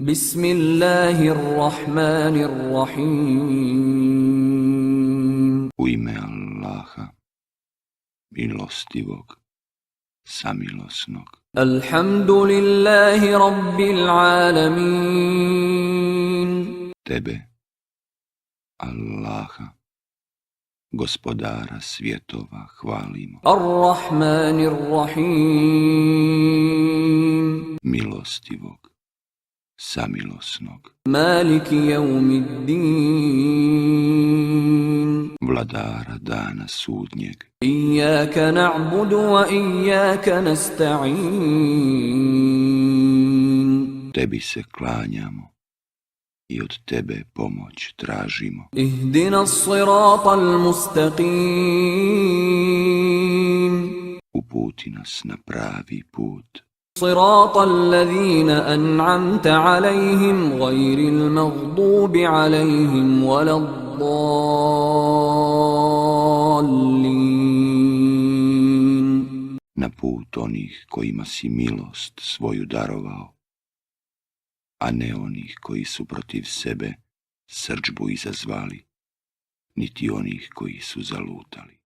بسم الله الرحمن الرحيم U ime Allaha, milostivog, samilosnog. الحمد لله رب العالمين Tebe, Allaha, gospodara svjetova, hvalimo. الرحمن الرحيم Milostivog, samilosnog. مالك يوم الدين Vladara dana sudnjeg. إياك نعبد وإياك نستعين Tebi se klanjamo i od tebe pomoć tražimo. اهدنا الصراط المستقيم Uputi nas na pravi put. صراط الذين أنعمت عليهم غير المغضوب عليهم ولا الضالين Na put onih kojima si milost svoju darovao, a ne onih koji su protiv sebe srdžbu izazvali, niti onih koji su zalutali.